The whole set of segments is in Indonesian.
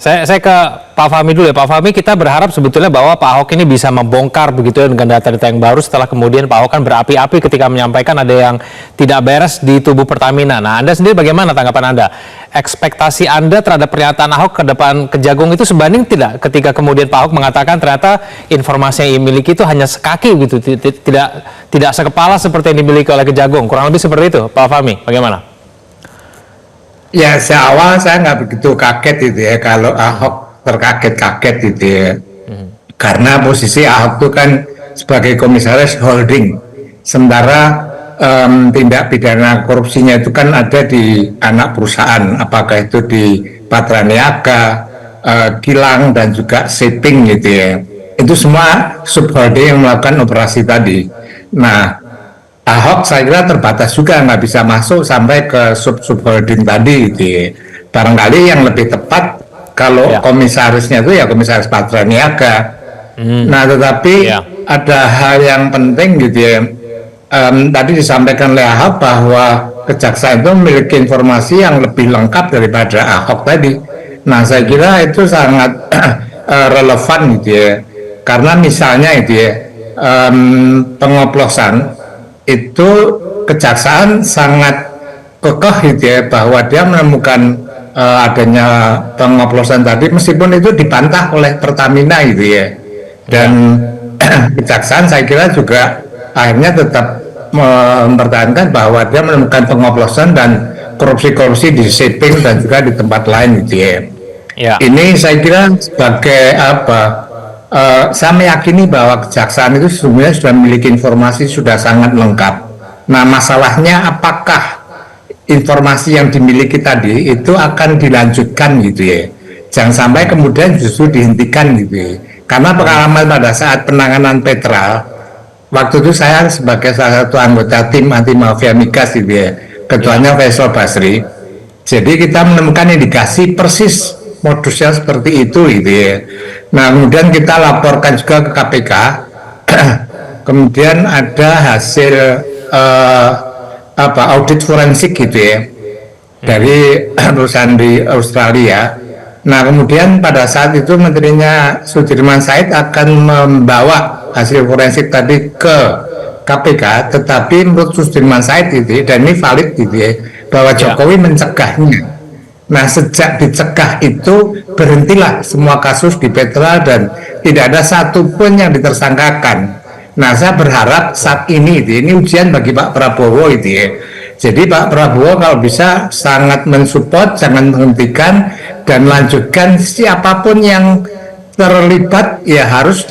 Saya ke Pak Fahmi dulu ya. Pak Fahmi, kita berharap sebetulnya bahwa Pak Ahok ini bisa membongkar begitu ya dengan data-data yang baru setelah kemudian Pak Ahok kan berapi-api ketika menyampaikan ada yang tidak beres di tubuh Pertamina. Nah, Anda sendiri bagaimana tanggapan Anda? Ekspektasi Anda terhadap pernyataan Ahok ke depan Kejagung itu sebanding tidak ketika kemudian Pak Ahok mengatakan ternyata informasi yang dimiliki itu hanya sekaki gitu, tidak sekepala seperti yang dimiliki oleh Kejagung. Kurang lebih seperti itu, Pak Fahmi. Bagaimana? Ya, seawal saya nggak begitu kaget itu ya kalau Ahok terkaget-kaget gitu ya. Karena posisi Ahok itu kan sebagai komisaris holding, sementara tindak pidana korupsinya itu kan ada di anak perusahaan, apakah itu di Patra Niaga, Kilang dan juga Shipping gitu ya. Itu semua subholding yang melakukan operasi tadi. Nah, Ahok saya kira terbatas juga, nggak bisa masuk sampai ke subholding tadi gitu ya. Barangkali yang lebih tepat kalau komisarisnya itu ya komisaris Patra Niaga. Nah, tetapi ada hal yang penting gitu ya. Tadi disampaikan oleh Ahok bahwa kejaksaan itu memiliki informasi yang lebih lengkap daripada Ahok tadi. Nah, saya kira itu sangat relevan gitu ya. Karena misalnya itu ya, pengoplosan itu kejaksaan sangat kekeh gitu ya, bahwa dia menemukan adanya pengoplosan tadi meskipun itu dibantah oleh Pertamina gitu ya. Dan kejaksaan saya kira juga akhirnya tetap mempertahankan bahwa dia menemukan pengoplosan dan korupsi-korupsi di Shipping dan juga di tempat lain gitu ya. Ini saya kira sebagai saya meyakini bahwa kejaksaan itu sebenarnya sudah memiliki informasi sudah sangat lengkap. Nah, masalahnya apakah informasi yang dimiliki tadi itu akan dilanjutkan gitu ya. Jangan sampai kemudian justru dihentikan gitu ya. Karena pengalaman pada saat penanganan Petra, waktu itu saya sebagai salah satu anggota tim anti mafia migas gitu ya, ketuanya Faisal Basri. Jadi kita menemukan indikasi persis modusnya seperti itu gitu ya. Nah, kemudian kita laporkan juga ke KPK. Kemudian ada hasil audit forensik gitu ya dari perusahaan di Australia. Nah, kemudian pada saat itu menterinya Sudirman Said akan membawa hasil forensik tadi ke KPK, tetapi menurut Sudirman Said itu, dan ini valid gitu ya, bahwa Jokowi mencegahnya. Nah, sejak dicegah itu berhentilah semua kasus di Petra dan tidak ada satupun yang ditersangkakan. Nah, saya berharap saat ini ujian bagi Pak Prabowo itu ya. Jadi Pak Prabowo kalau bisa sangat mensupport, jangan menghentikan dan lanjutkan siapapun yang terlibat ya harus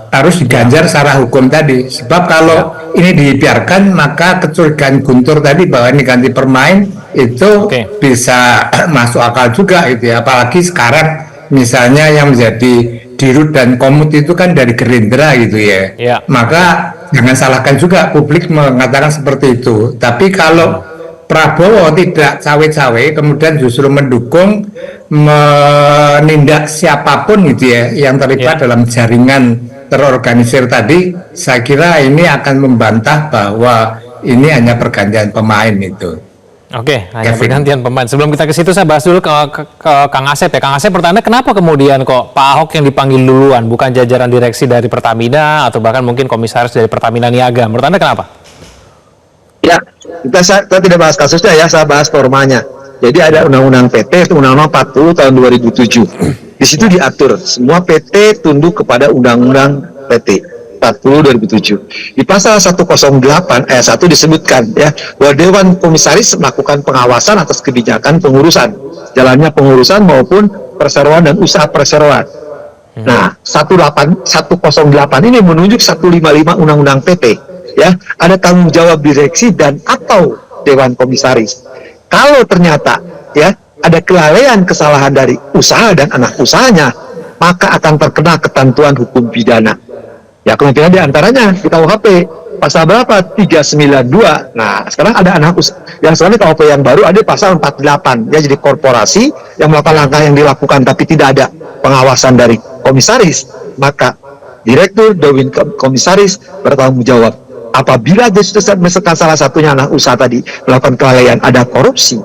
harus diganjar secara hukum tadi. Sebab kalau ini dibiarkan maka kecurigaan Guntur tadi bahwa ini ganti permain itu bisa masuk akal juga gitu ya. Apalagi sekarang misalnya yang menjadi Dirut dan Komut itu kan dari Gerindra gitu ya. Maka jangan salahkan juga publik mengatakan seperti itu. Tapi kalau Prabowo tidak cawe-cawe kemudian justru mendukung menindak siapapun gitu ya yang terlibat dalam jaringan terorganisir tadi, saya kira ini akan membantah bahwa ini hanya pergantian pemain itu. Oke, hanya pergantian pemain. Sebelum kita ke situ, saya bahas dulu ke Kang Asep ya. Kang Asep, pertanyaan kenapa kemudian kok Pak Ahok yang dipanggil duluan, bukan jajaran direksi dari Pertamina atau bahkan mungkin komisaris dari Pertamina Niaga? Menurut Anda kenapa? Ya, kita tidak bahas kasusnya ya, saya bahas formanya. Jadi ada Undang-Undang PT, Undang-Undang 40 tahun 2007. Di situ diatur semua PT tunduk kepada Undang-Undang PT. 40 2007. Di pasal 108 ayat 1 disebutkan ya bahwa Dewan Komisaris melakukan pengawasan atas kebijakan pengurusan, jalannya pengurusan maupun perseroan dan usaha perseroan. Nah, 108 ini menunjuk 155 Undang-Undang PT ya, ada tanggung jawab direksi dan atau Dewan Komisaris. Kalau ternyata ya ada kelalaian kesalahan dari usaha dan anak usahanya, maka akan terkena ketentuan hukum pidana. Ya, kemungkinan diantaranya di KUHP pasal berapa? 392. Nah, sekarang ada anak usaha. Yang sekarang di KUHP yang baru ada pasal 48. Ya, jadi korporasi yang melakukan langkah yang dilakukan tapi tidak ada pengawasan dari komisaris, maka direktur Dewan Komisaris bertanggung jawab. Apabila dia sudah misalkan salah satunya anak usaha tadi melakukan kelalaian, ada korupsi,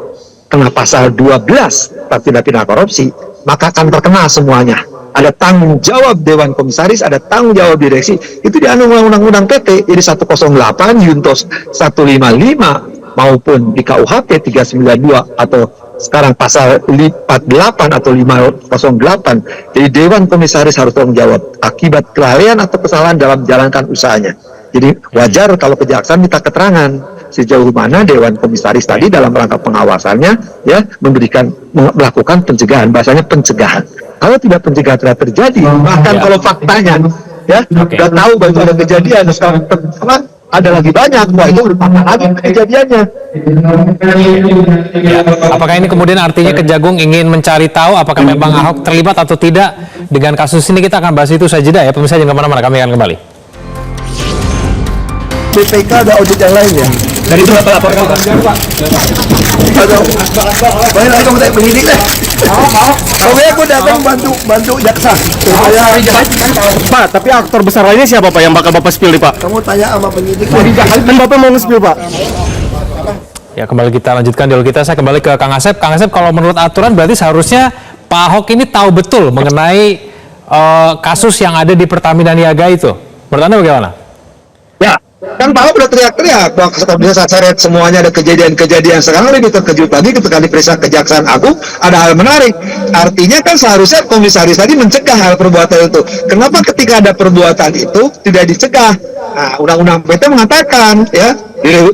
kena pasal 12 tindak pidana korupsi, maka akan terkena semuanya. Ada tanggung jawab Dewan Komisaris, ada tanggung jawab direksi, itu di Undang-Undang PT, jadi 108, Yuntos 155, maupun di KUHP 392, atau sekarang pasal 48 atau 508. Jadi Dewan Komisaris harus tanggung jawab akibat kelalaian atau kesalahan dalam menjalankan usahanya. Jadi wajar kalau kejaksaan minta keterangan sejauh mana Dewan Komisaris tadi dalam rangka pengawasannya ya melakukan pencegahan, bahasanya pencegahan. Kalau tidak pencegahan tidak terjadi, bahkan kalau faktanya ya sudah tahu bahwa itu ada kejadian, sekarang ada lagi banyak, wah itu berpatah lagi kejadiannya. Ya. Apakah ini kemudian artinya Kejagung ingin mencari tahu apakah memang Ahok terlibat atau tidak dengan kasus ini? Kita akan bahas itu saja ya, pemirsa jangan kemana-mana, kami akan kembali. BPK ada audit yang lain ya? Dari itu Bapak laporkan Pak. Baik lagi kamu tanya penyidik deh. Pokoknya aku datang bantu jaksa. Pak, tapi aktor besar lainnya siapa Pak yang bakal Bapak spill nih Pak? Kamu tanya sama penyidik. Kan Bapak mau nge-spill Pak? Ya, kembali kita lanjutkan dialog kita. Saya kembali ke Kang Asep. Kang Asep, kalau menurut aturan berarti seharusnya Pak Ahok ini tahu betul mengenai kasus yang ada di Pertamina Niaga itu. Menurut Anda bagaimana? Ya, kan Pak Ahok udah teriak-teriak bahwa bisa seret semuanya, ada kejadian-kejadian. Sekarang lebih terkejut lagi ketika diperiksa Kejaksaan Agung ada hal menarik. Artinya kan seharusnya komisaris tadi mencegah hal perbuatan itu. Kenapa ketika ada perbuatan itu tidak dicegah? Nah, Undang-Undang PT mengatakan ya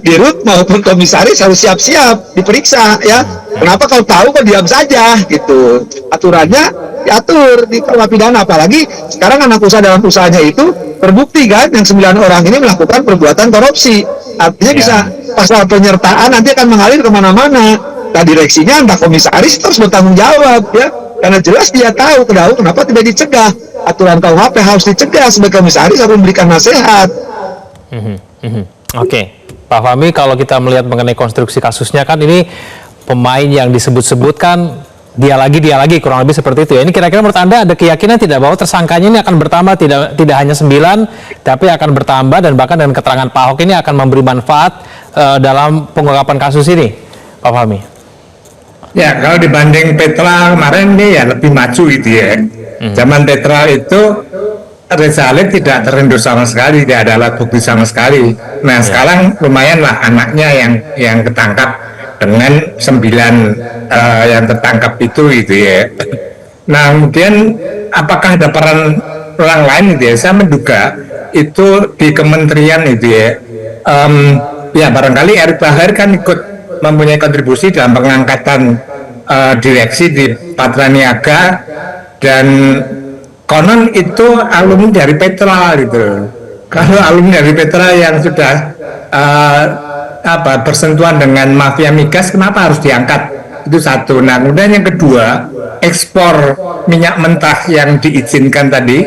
dirut maupun komisaris harus siap-siap diperiksa ya. Kenapa kau tahu kok diam saja gitu? Aturannya diatur di KUH pidana, apalagi sekarang anak usaha dalam usahanya itu terbukti kan yang 9 orang ini melakukan perbuatan korupsi. Artinya bisa pasal penyertaan nanti akan mengalir kemana-mana. Nah, direksinya entah komisaris terus bertanggung jawab ya, karena jelas dia tahu kenapa tidak dicegah. Aturan KUHP harus dicegah, sebagai komisaris harus memberikan nasihat. Oke, Pak Fahmi, kalau kita melihat mengenai konstruksi kasusnya kan ini pemain yang disebut-sebutkan dia lagi kurang lebih seperti itu ya. Ini kira-kira menurut Anda ada keyakinan tidak bahwa tersangkanya ini akan bertambah, tidak hanya 9 tapi akan bertambah, dan bahkan dengan keterangan Pak Ahok ini akan memberi manfaat dalam pengungkapan kasus ini, Pak Fahmi? Ya, kalau dibanding Petra kemarin ini ya lebih maju gitu ya. Zaman Petra itu Reza Ali tidak terendus sama sekali, tidak ada alat bukti sama sekali. Nah, sekarang lumayan lah anaknya yang ketangkap dengan 9 yang tertangkap itu gitu ya. Nah, kemudian apakah ada peran orang lain gitu ya? Saya menduga itu di kementerian itu ya. Ya barangkali Erick Thohir kan ikut mempunyai kontribusi dalam pengangkatan direksi di Patra Niaga, dan konon itu alumni dari Petra gitu. Kalau alumni dari Petra yang sudah bersentuhan dengan mafia migas, kenapa harus diangkat? Itu satu. Nah, kemudian yang kedua, ekspor minyak mentah yang diizinkan tadi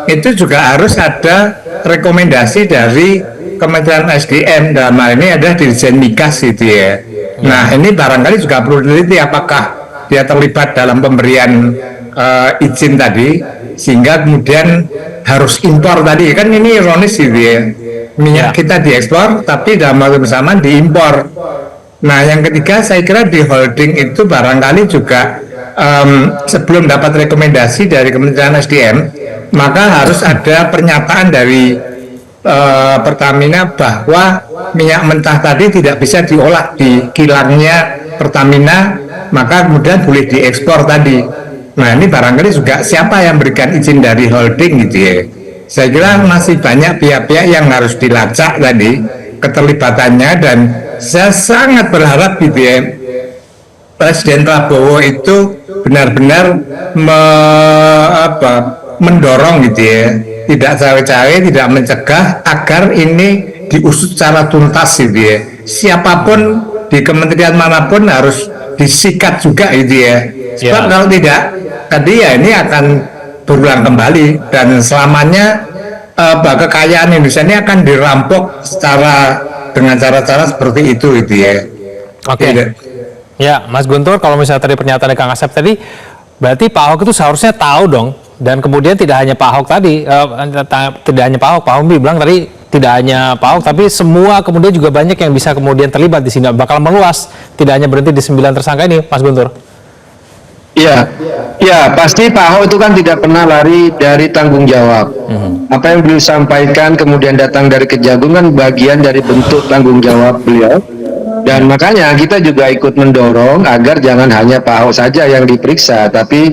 itu juga harus ada rekomendasi dari Kementerian SDM, dalam hal ini ada Dirjen Migas gitu ya. Nah, ini barangkali juga perlu diteliti apakah dia terlibat dalam pemberian izin tadi, sehingga kemudian harus impor tadi. Kan ini ironis gitu ya, minyak kita diekspor tapi dalam waktu bersamaan diimpor. Nah, yang ketiga saya kira di holding itu barangkali juga sebelum dapat rekomendasi dari Kementerian SDM, maka harus ada pernyataan dari Pertamina bahwa minyak mentah tadi tidak bisa diolah di kilangnya Pertamina, maka kemudian boleh diekspor tadi. Nah, ini barangkali juga siapa yang berikan izin dari holding gitu ya. Saya kira masih banyak pihak-pihak yang harus dilacak tadi keterlibatannya, dan saya sangat berharap gitu ya Presiden Prabowo itu benar-benar mendorong gitu ya, tidak cawe-cawe, tidak mencegah, agar ini diusut secara tuntas gitu ya. Siapapun di kementerian manapun harus disikat juga gitu ya. Sebab kalau tidak, tadi ya ini akan berulang kembali, dan selamanya kekayaan Indonesia ini akan dirampok dengan cara-cara seperti itu gitu ya. Oke. Ya, Mas Guntur, kalau misalnya tadi pernyataan dari Kang Asep tadi, berarti Pak Ahok itu seharusnya tahu dong, dan kemudian tidak hanya Pak Ahok tadi, tidak hanya Pak Ahok, Pak Humbi bilang tadi tidak hanya Pak Ahok, tapi semua kemudian juga banyak yang bisa kemudian terlibat di sini, bakal meluas, tidak hanya berhenti di 9 tersangka ini, Mas Guntur. Iya, ya pasti Pak Ahok itu kan tidak pernah lari dari tanggung jawab. Apa yang beliau sampaikan kemudian datang dari Kejagung kan bagian dari bentuk tanggung jawab beliau. Dan makanya kita juga ikut mendorong agar jangan hanya Pak Ahok saja yang diperiksa, tapi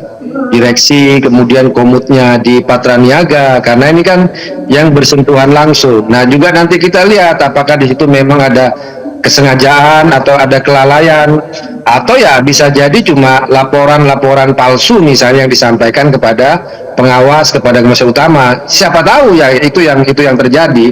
direksi, kemudian komutnya di Patraniaga, karena ini kan yang bersentuhan langsung. Nah juga nanti kita lihat apakah di situ memang ada kesengajaan atau ada kelalaian, atau ya bisa jadi cuma laporan-laporan palsu misalnya yang disampaikan kepada pengawas, kepada komisi utama. Siapa tahu ya itu yang terjadi.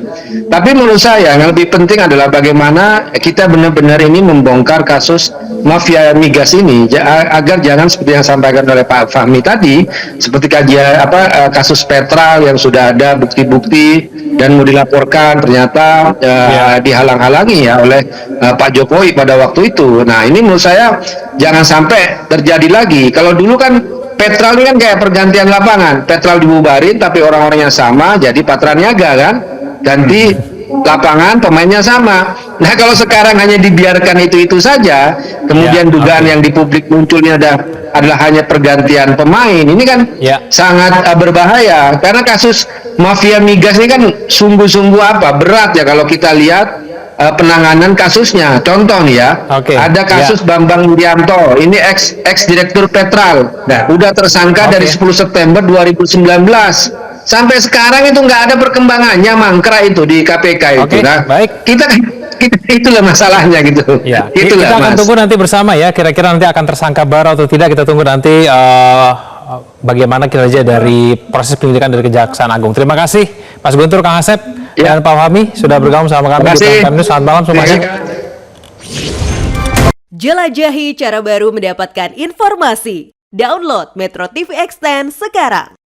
Tapi menurut saya yang lebih penting adalah bagaimana kita benar-benar ini membongkar kasus mafia migas ini agar jangan seperti yang disampaikan oleh Pak Fahmi tadi, seperti kajian kasus Petrol yang sudah ada bukti-bukti dan mau dilaporkan ternyata dihalang-halangi ya oleh Pak Jokowi pada waktu itu. Nah ini menurut saya jangan sampai terjadi lagi. Kalau dulu kan Petrol ini kan kayak pergantian lapangan, Petrol dibubarin tapi orang-orangnya sama, jadi Patraniaga kan ganti lapangan, pemainnya sama. Nah kalau sekarang hanya dibiarkan itu saja, kemudian dugaan yang di publik munculnya adalah hanya pergantian pemain, ini kan sangat berbahaya, karena kasus mafia migas ini kan sungguh-sungguh berat ya kalau kita lihat penanganan kasusnya. Contoh nih ya, ada kasus Bambang Irianto, ini ex direktur Petrol, udah tersangka dari 10 September 2019. Sampai sekarang itu nggak ada perkembangannya, mangkrak itu di KPK itu. Nah, kita itulah masalahnya gitu. Ya, itulah, kita akan tunggu nanti bersama ya, kira-kira nanti akan tersangka baru atau tidak, kita tunggu nanti bagaimana kinerja dari proses penyidikan dari Kejaksaan Agung. Terima kasih Mas Guntur, Kang Asep, dan Pak Fahmi sudah bergabung sama kami di Prime News. Selamat malam semuanya. Jelajahi cara baru mendapatkan informasi. Download Metro TV Extend sekarang.